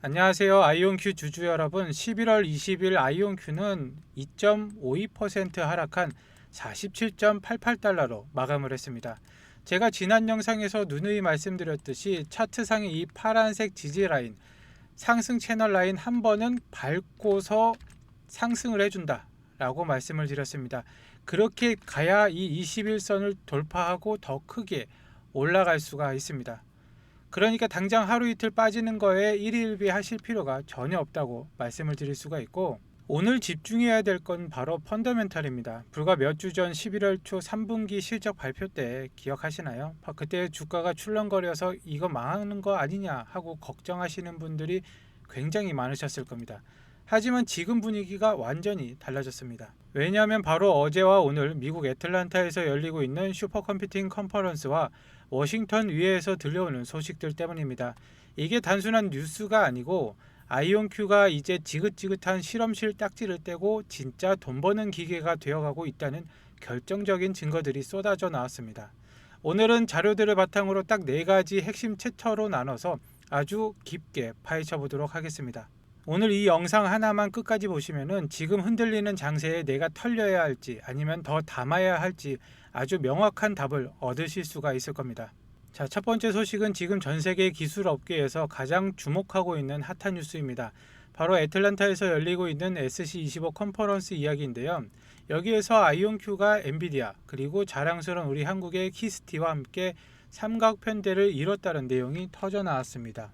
안녕하세요. 아이온큐 주주 여러분. 11월 20일 아이온큐는 2.52% 하락한 47.88달러로 마감을 했습니다. 제가 지난 영상에서 누누이 말씀드렸듯이 차트상의 이 파란색 지지 라인, 상승 채널 라인 한 번은 밟고서 상승을 해준다 라고 말씀을 드렸습니다. 그렇게 가야 이 21선을 돌파하고 더 크게 올라갈 수가 있습니다. 그러니까 당장 하루 이틀 빠지는 거에 일희일비 하실 필요가 전혀 없다고 말씀을 드릴 수가 있고, 오늘 집중해야 될 건 바로 펀더멘탈입니다. 불과 몇 주 전 11월 초 3분기 실적 발표 때 기억하시나요? 그때 주가가 출렁거려서 이거 망하는 거 아니냐 하고 걱정하시는 분들이 굉장히 많으셨을 겁니다. 하지만 지금 분위기가 완전히 달라졌습니다. 왜냐하면 바로 어제와 오늘 미국 애틀란타에서 열리고 있는 슈퍼컴퓨팅 컨퍼런스와 워싱턴 위에서 들려오는 소식들 때문입니다. 이게 단순한 뉴스가 아니고 아이온큐가 이제 지긋지긋한 실험실 딱지를 떼고 진짜 돈 버는 기계가 되어가고 있다는 결정적인 증거들이 쏟아져 나왔습니다. 오늘은 자료들을 바탕으로 딱 4가지 핵심 챕터로 나눠서 아주 깊게 파헤쳐 보도록 하겠습니다. 오늘 이 영상 하나만 끝까지 보시면은 지금 흔들리는 장세에 내가 털려야 할지 아니면 더 담아야 할지 아주 명확한 답을 얻으실 수가 있을 겁니다. 자, 첫 번째 소식은 지금 전 세계 기술 업계에서 가장 주목하고 있는 핫한 뉴스입니다. 바로 애틀란타에서 열리고 있는 SC25 컨퍼런스 이야기인데요. 여기에서 아이온큐가 엔비디아 그리고 자랑스러운 우리 한국의 키스티와 함께 삼각편대를 이뤘다는 내용이 터져 나왔습니다.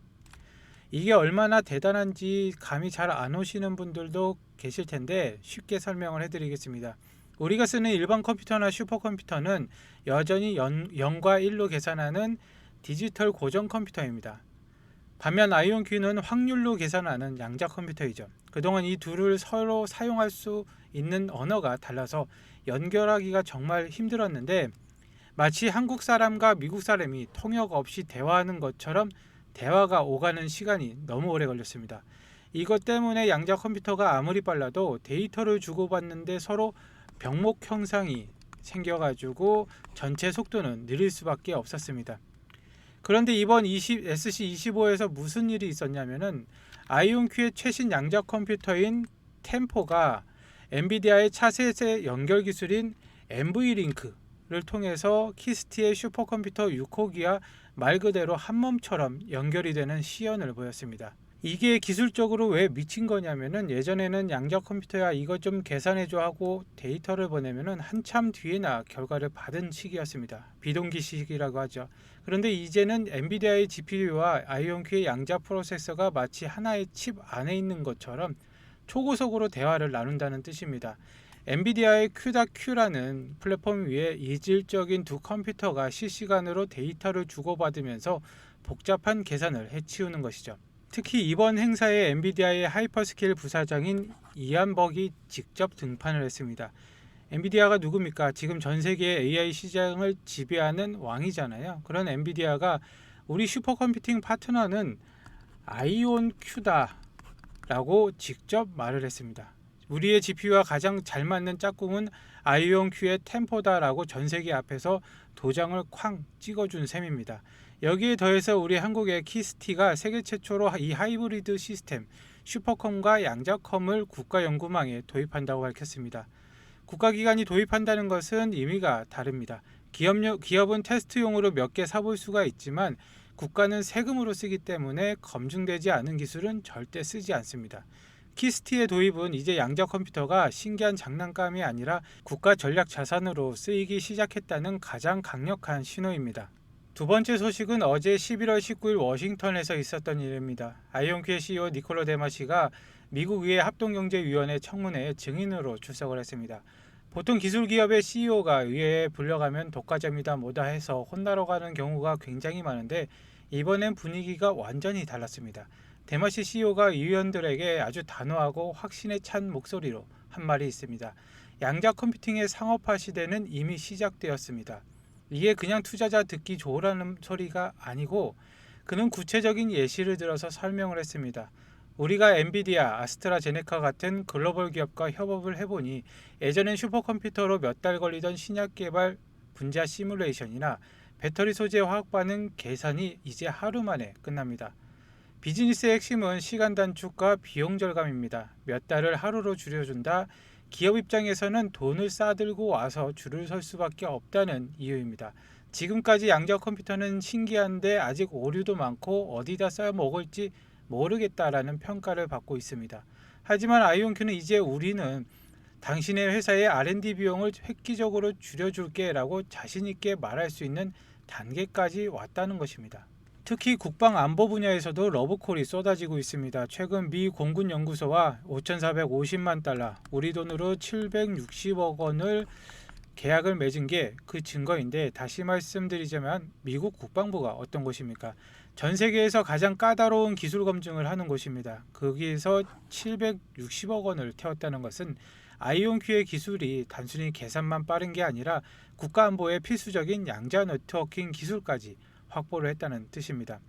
이게 얼마나 대단한지 감이 잘 안 오시는 분들도 계실 텐데 쉽게 설명을 해드리겠습니다. 우리가 쓰는 일반 컴퓨터나 슈퍼컴퓨터는 여전히 0과 1로 계산하는 디지털 고정 컴퓨터입니다. 반면 아이온큐는 확률로 계산하는 양자 컴퓨터이죠. 그동안 이 둘을 서로 사용할 수 있는 언어가 달라서 연결하기가 정말 힘들었는데, 마치 한국 사람과 미국 사람이 통역 없이 대화하는 것처럼 대화가 오가는 시간이 너무 오래 걸렸습니다. 이것 때문에 양자 컴퓨터가 아무리 빨라도 데이터를 주고받는데 서로 병목 형상이 생겨가지고 전체 속도는 느릴 수밖에 없었습니다. 그런데 이번 SC25에서 무슨 일이 있었냐면은 아이온큐의 최신 양자 컴퓨터인 템포가 엔비디아의 차세대 연결 기술인 NV링크를 통해서 키스티의 슈퍼컴퓨터 6호기와 말 그대로 한몸처럼 연결이 되는 시연을 보였습니다. 이게 기술적으로 왜 미친 거냐면은 예전에는 양자 컴퓨터야 이거 좀 계산해줘 하고 데이터를 보내면은 한참 뒤에나 결과를 받은 시기였습니다. 비동기 시기라고 하죠. 그런데 이제는 엔비디아의 GPU와 아이온큐의 양자 프로세서가 마치 하나의 칩 안에 있는 것처럼 초고속으로 대화를 나눈다는 뜻입니다. 엔비디아의 Q.Q라는 플랫폼 위에 이질적인 두 컴퓨터가 실시간으로 데이터를 주고받으면서 복잡한 계산을 해치우는 것이죠. 특히 이번 행사에 엔비디아의 하이퍼스케일 부사장인 이안 벅이 직접 등판을 했습니다. 엔비디아가 누굽니까? 지금 전 세계 AI 시장을 지배하는 왕이잖아요. 그런 엔비디아가 우리 슈퍼컴퓨팅 파트너는 아이온큐다 라고 직접 말을 했습니다. 우리의 GPU와 가장 잘 맞는 짝꿍은 아이온큐의 템포다라고 전 세계 앞에서 도장을 쾅 찍어준 셈입니다. 여기에 더해서 우리 한국의 키스티가 세계 최초로 이 하이브리드 시스템 슈퍼컴과 양자컴을 국가연구망에 도입한다고 밝혔습니다. 국가기관이 도입한다는 것은 의미가 다릅니다. 기업은 테스트용으로 몇 개 사볼 수가 있지만 국가는 세금으로 쓰기 때문에 검증되지 않은 기술은 절대 쓰지 않습니다. 키스티의 도입은 이제 양자 컴퓨터가 신기한 장난감이 아니라 국가 전략 자산으로 쓰이기 시작했다는 가장 강력한 신호입니다. 두 번째 소식은 어제 11월 19일 워싱턴에서 있었던 일입니다. 아이온큐의 CEO 니콜라 데마시가 미국 의회 합동경제위원회 청문회에 증인으로 출석을 했습니다. 보통 기술기업의 CEO가 의회에 불려가면 독과점이다 뭐다 해서 혼나러 가는 경우가 굉장히 많은데 이번엔 분위기가 완전히 달랐습니다. 데마시 CEO가 의원들에게 아주 단호하고 확신에 찬 목소리로 한 말이 있습니다. 양자 컴퓨팅의 상업화 시대는 이미 시작되었습니다. 이게 그냥 투자자 듣기 좋으라는 소리가 아니고 그는 구체적인 예시를 들어서 설명을 했습니다. 우리가 엔비디아, 아스트라제네카 같은 글로벌 기업과 협업을 해보니 예전엔 슈퍼컴퓨터로 몇 달 걸리던 신약 개발 분자 시뮬레이션이나 배터리 소재 화학 반응 계산이 이제 하루 만에 끝납니다. 비즈니스의 핵심은 시간 단축과 비용 절감입니다. 몇 달을 하루로 줄여준다. 기업 입장에서는 돈을 싸들고 와서 줄을 설 수밖에 없다는 이유입니다. 지금까지 양자 컴퓨터는 신기한데 아직 오류도 많고 어디다 써야 먹을지 모르겠다라는 평가를 받고 있습니다. 하지만 아이온큐는 이제 우리는 당신의 회사의 R&D 비용을 획기적으로 줄여줄게 라고 자신있게 말할 수 있는 단계까지 왔다는 것입니다. 특히 국방 안보 분야에서도 러브콜이 쏟아지고 있습니다. 최근 미 공군 연구소와 5,450만 달러, 우리 돈으로 760억 원을 계약을 맺은 게 그 증거인데, 다시 말씀드리자면 미국 국방부가 어떤 곳입니까? 전 세계에서 가장 까다로운 기술 검증을 하는 곳입니다. 거기에서 760억 원을 태웠다는 것은 아이온큐의 기술이 단순히 계산만 빠른 게 아니라 국가안보에 필수적인 양자 네트워킹 기술까지 확보를 했다는 뜻입니다.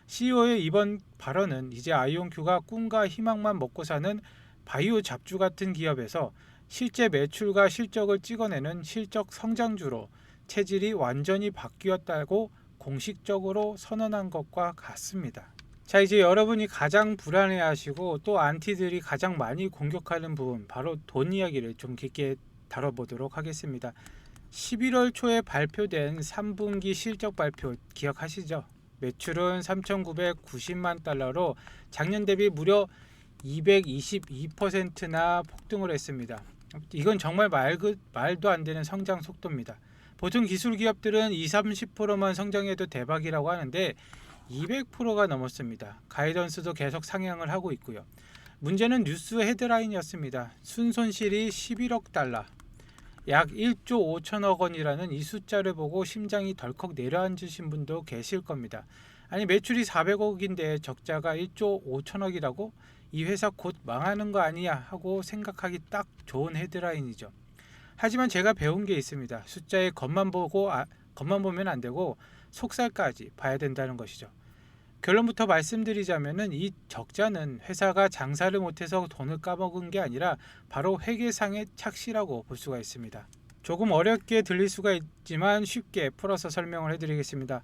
CEO의 이번 발언은 이제 아이온큐가 꿈과 희망만 먹고 사는 바이오 잡주 같은 기업에서 실제 매출과 실적을 찍어내는 실적 성장주로 체질이 완전히 바뀌었다고 공식적으로 선언한 것과 같습니다. 자, 이제 여러분이 가장 불안해하시고 또 안티들이 가장 많이 공격하는 부분, 바로 돈 이야기를 좀 깊게 다뤄보도록 하겠습니다. 11월 초에 발표된 3분기 실적 발표 기억하시죠? 매출은 3,990만 달러로 작년 대비 무려 222%나 폭등을 했습니다. 이건 정말 말도 안 되는 성장 속도입니다. 보통 기술 기업들은 20-30%만 성장해도 대박이라고 하는데 200%가 넘었습니다. 가이던스도 계속 상향을 하고 있고요. 문제는 뉴스 헤드라인이었습니다. 순손실이 11억 달러, 약 1조 5천억 원이라는 이 숫자를 보고 심장이 덜컥 내려앉으신 분도 계실 겁니다. 아니, 매출이 400억인데 적자가 1조 5천억이라고? 이 회사 곧 망하는 거 아니야 하고 생각하기 딱 좋은 헤드라인이죠. 하지만 제가 배운 게 있습니다. 숫자에 겉만 보면 안 되고 속살까지 봐야 된다는 것이죠. 결론부터 말씀드리자면은 이 적자는 회사가 장사를 못해서 돈을 까먹은 게 아니라 바로 회계상의 착시라고 볼 수가 있습니다. 조금 어렵게 들릴 수가 있지만 쉽게 풀어서 설명을 해드리겠습니다.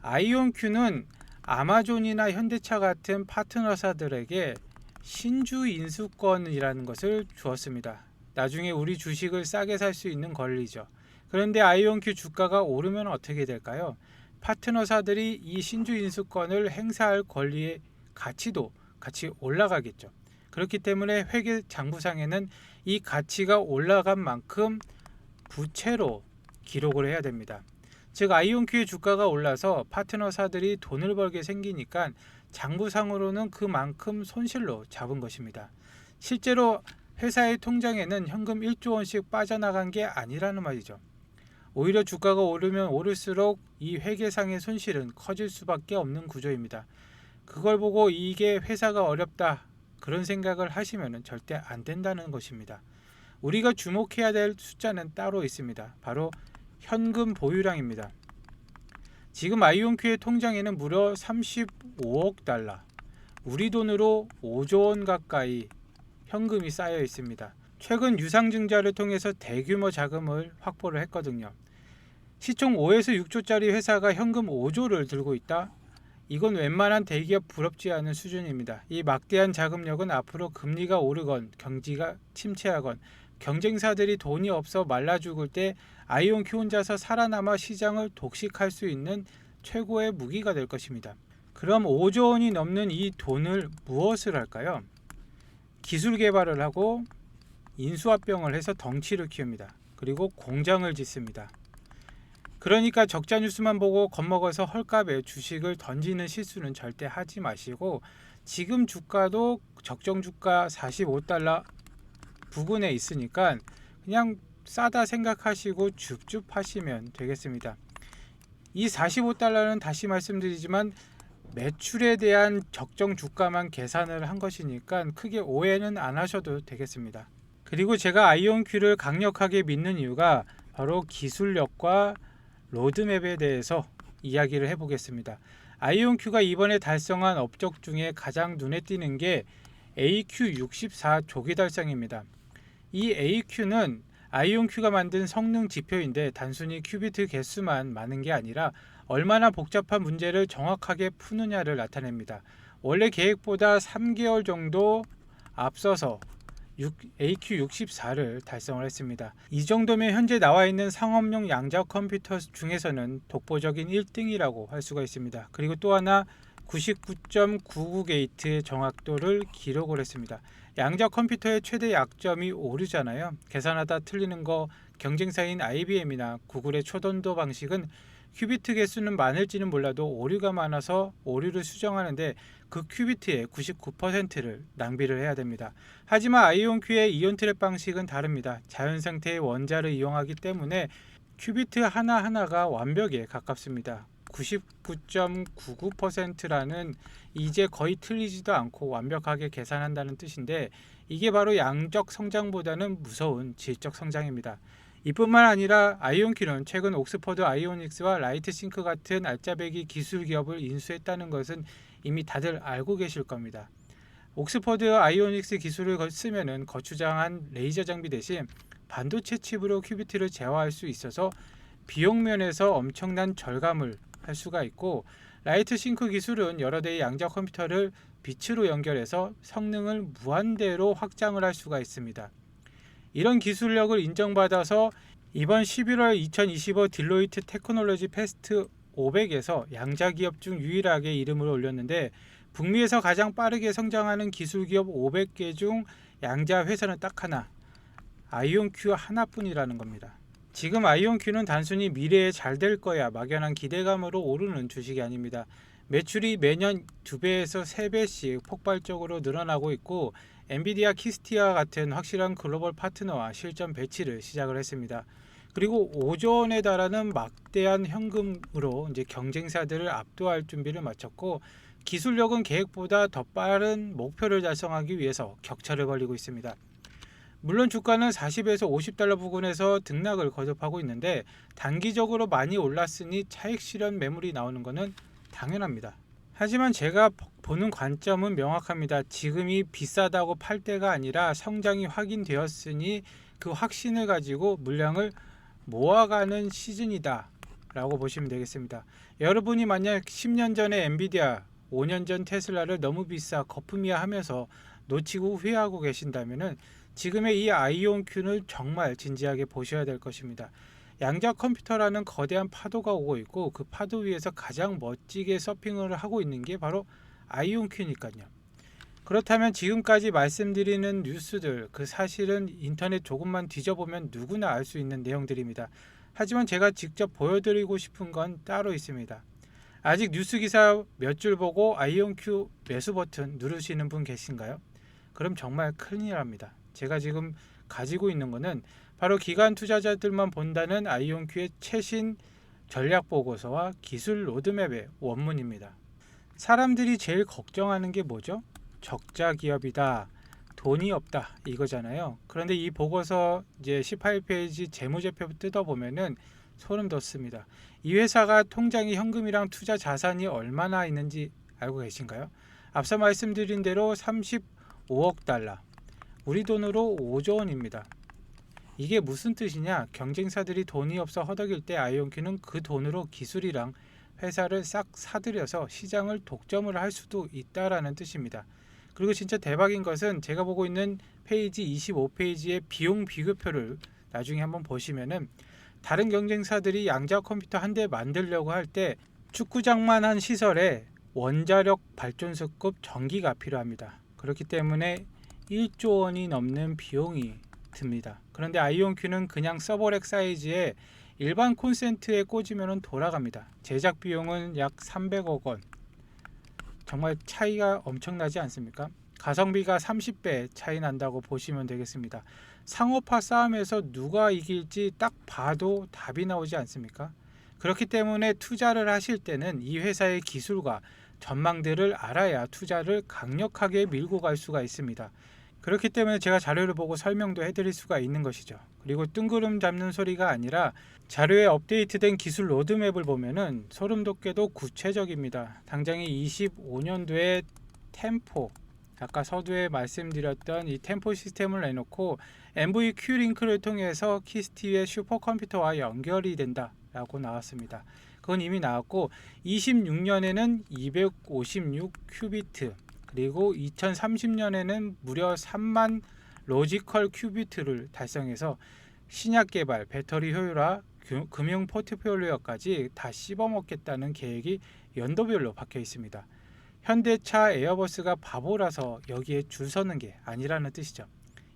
아이온큐는 아마존이나 현대차 같은 파트너사들에게 신주 인수권이라는 것을 주었습니다. 나중에 우리 주식을 싸게 살 수 있는 권리죠. 그런데 아이온큐 주가가 오르면 어떻게 될까요? 파트너사들이 이 신주 인수권을 행사할 권리의 가치도 같이 올라가겠죠. 그렇기 때문에 회계 장부상에는 이 가치가 올라간 만큼 부채로 기록을 해야 됩니다. 즉 아이온큐의 주가가 올라서 파트너사들이 돈을 벌게 생기니까 장부상으로는 그만큼 손실로 잡은 것입니다. 실제로 회사의 통장에는 현금 1조 원씩 빠져나간 게 아니라는 말이죠. 오히려 주가가 오르면 오를수록 이 회계상의 손실은 커질 수밖에 없는 구조입니다. 그걸 보고 이게 회사가 어렵다 그런 생각을 하시면 절대 안 된다는 것입니다. 우리가 주목해야 될 숫자는 따로 있습니다. 바로 현금 보유량입니다. 지금 아이온큐의 통장에는 무려 35억 달러, 우리 돈으로 5조 원 가까이 현금이 쌓여 있습니다. 최근 유상증자를 통해서 대규모 자금을 확보를 했거든요. 시총 5에서 6조짜리 회사가 현금 5조를 들고 있다? 이건 웬만한 대기업 부럽지 않은 수준입니다. 이 막대한 자금력은 앞으로 금리가 오르건 경기가 침체하건 경쟁사들이 돈이 없어 말라 죽을 때 아이온큐 혼자서 살아남아 시장을 독식할 수 있는 최고의 무기가 될 것입니다. 그럼 5조 원이 넘는 이 돈을 무엇을 할까요? 기술 개발을 하고 인수합병을 해서 덩치를 키웁니다. 그리고 공장을 짓습니다. 그러니까 적자 뉴스만 보고 겁먹어서 헐값에 주식을 던지는 실수는 절대 하지 마시고, 지금 주가도 적정 주가 45달러 부근에 있으니까 그냥 싸다 생각하시고 줍줍 하시면 되겠습니다. 이 45달러는 다시 말씀드리지만 매출에 대한 적정 주가만 계산을 한 것이니까 크게 오해는 안 하셔도 되겠습니다. 그리고 제가 아이온큐를 강력하게 믿는 이유가 바로 기술력과 로드맵에 대해서 이야기를 해보겠습니다. 아이온큐가 이번에 달성한 업적 중에 가장 눈에 띄는 게 AQ64 조기 달성입니다. 이 AQ는 아이온큐가 만든 성능 지표인데 단순히 큐비트 개수만 많은 게 아니라 얼마나 복잡한 문제를 정확하게 푸느냐를 나타냅니다. 원래 계획보다 3개월 정도 앞서서 AQ64를 달성을 했습니다. 이 정도면 현재 나와 있는 상업용 양자 컴퓨터 중에서는 독보적인 1등이라고 할 수가 있습니다. 그리고 또 하나 99.99 게이트의 정확도를 기록을 했습니다. 양자 컴퓨터의 최대 약점이 오류잖아요. 계산하다 틀리는 거. 경쟁사인 IBM이나 구글의 초던도 방식은 큐비트 개수는 많을지는 몰라도 오류가 많아서 오류를 수정하는데 그 큐비트의 99%를 낭비를 해야 됩니다. 하지만 아이온큐의 이온 트랩 방식은 다릅니다. 자연 상태의 원자를 이용하기 때문에 큐비트 하나하나가 완벽에 가깝습니다. 99.99%라는 이제 거의 틀리지도 않고 완벽하게 계산한다는 뜻인데, 이게 바로 양적 성장보다는 무서운 질적 성장입니다. 이뿐만 아니라 아이온큐는 최근 옥스퍼드 아이오닉스와 라이트싱크 같은 알짜배기 기술 기업을 인수했다는 것은 이미 다들 알고 계실 겁니다. 옥스퍼드 아이오닉스 기술을 쓰면 거추장한 레이저 장비 대신 반도체 칩으로 큐비트를 제어할 수 있어서 비용 면에서 엄청난 절감을 할 수가 있고, 라이트싱크 기술은 여러 대의 양자 컴퓨터를 빛으로 연결해서 성능을 무한대로 확장을 할 수가 있습니다. 이런 기술력을 인정받아서 이번 11월 2025 딜로이트 테크놀로지 페스트 500에서 양자 기업 중 유일하게 이름을 올렸는데, 북미에서 가장 빠르게 성장하는 기술 기업 500개 중 양자 회사는 딱 하나, 아이온큐 하나뿐이라는 겁니다. 지금 아이온큐는 단순히 미래에 잘 될 거야 막연한 기대감으로 오르는 주식이 아닙니다. 매출이 매년 2배에서 3배씩 폭발적으로 늘어나고 있고, 엔비디아 키스티와 같은 확실한 글로벌 파트너와 실전 배치를 시작을 했습니다. 그리고 5조 원에 달하는 막대한 현금으로 이제 경쟁사들을 압도할 준비를 마쳤고, 기술력은 계획보다 더 빠른 목표를 달성하기 위해서 격차를 벌이고 있습니다. 물론 주가는 40에서 50달러 부근에서 등락을 거듭하고 있는데, 단기적으로 많이 올랐으니 차익 실현 매물이 나오는 것은 당연합니다. 하지만 제가 보는 관점은 명확합니다. 지금이 비싸다고 팔 때가 아니라 성장이 확인되었으니 그 확신을 가지고 물량을 모아가는 시즌이다 라고 보시면 되겠습니다. 여러분이 만약 10년 전에 엔비디아, 5년 전 테슬라를 너무 비싸 거품이야 하면서 놓치고 후회하고 계신다면 지금의 이 아이온큐를 정말 진지하게 보셔야 될 것입니다. 양자 컴퓨터라는 거대한 파도가 오고 있고, 그 파도 위에서 가장 멋지게 서핑을 하고 있는 게 바로 아이온큐니까요. 그렇다면 지금까지 말씀드리는 뉴스들, 그 사실은 인터넷 조금만 뒤져보면 누구나 알 수 있는 내용들입니다. 하지만 제가 직접 보여드리고 싶은 건 따로 있습니다. 아직 뉴스 기사 몇 줄 보고 아이온큐 매수 버튼 누르시는 분 계신가요? 그럼 정말 큰일 납니다. 제가 지금 가지고 있는 거는 바로 기관 투자자들만 본다는 아이온큐의 최신 전략 보고서와 기술 로드맵의 원문입니다. 사람들이 제일 걱정하는 게 뭐죠? 적자 기업이다, 돈이 없다, 이거잖아요. 그런데 이 보고서 이제 18페이지 재무제표 뜯어보면은 소름 돋습니다. 이 회사가 통장에 현금이랑 투자 자산이 얼마나 있는지 알고 계신가요? 앞서 말씀드린 대로 35억 달러, 우리 돈으로 5조 원입니다. 이게 무슨 뜻이냐? 경쟁사들이 돈이 없어 허덕일 때 아이온큐는 그 돈으로 기술이랑 회사를 싹 사들여서 시장을 독점을 할 수도 있다라는 뜻입니다. 그리고 진짜 대박인 것은 제가 보고 있는 페이지 25페이지의 비용 비교표를 나중에 한번 보시면은, 다른 경쟁사들이 양자 컴퓨터 한 대 만들려고 할 때 축구장만 한 시설에 원자력 발전소급 전기가 필요합니다. 그렇기 때문에 1조 원이 넘는 비용이 듭니다. 그런데 아이온큐는 그냥 서버렉 사이즈의 일반 콘센트에 꽂으면 돌아갑니다. 제작 비용은 약 300억 원. 정말 차이가 엄청나지 않습니까? 가성비가 30배 차이 난다고 보시면 되겠습니다. 상업화 싸움에서 누가 이길지 딱 봐도 답이 나오지 않습니까? 그렇기 때문에 투자를 하실 때는 이 회사의 기술과 전망들을 알아야 투자를 강력하게 밀고 갈 수가 있습니다. 그렇기 때문에 제가 자료를 보고 설명도 해드릴 수가 있는 것이죠. 그리고 뜬구름 잡는 소리가 아니라 자료에 업데이트된 기술 로드맵을 보면은 소름 돋게도 구체적입니다. 당장에 25년도에 템포, 아까 서두에 말씀드렸던 이 템포 시스템을 내놓고 MVQ 링크를 통해서 키스티의 슈퍼컴퓨터와 연결이 된다 라고 나왔습니다. 그건 이미 나왔고 26년에는 256 큐비트, 그리고 2030년에는 무려 3만 로지컬 큐비트를 달성해서 신약 개발, 배터리 효율화, 금융 포트폴리오까지 다 씹어먹겠다는 계획이 연도별로 박혀 있습니다. 현대차, 에어버스가 바보라서 여기에 줄 서는 게 아니라는 뜻이죠.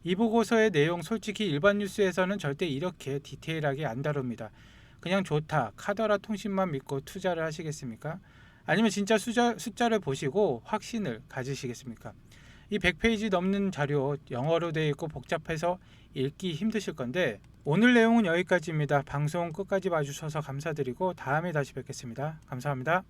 이 보고서의 내용 솔직히 일반 뉴스에서는 절대 이렇게 디테일하게 안 다룹니다. 그냥 좋다, 카더라 통신만 믿고 투자를 하시겠습니까? 아니면 진짜 숫자를 보시고 확신을 가지시겠습니까? 이 100페이지 넘는 자료 영어로 되어 있고 복잡해서 읽기 힘드실 건데 오늘 내용은 여기까지입니다. 방송 끝까지 봐주셔서 감사드리고 다음에 다시 뵙겠습니다. 감사합니다.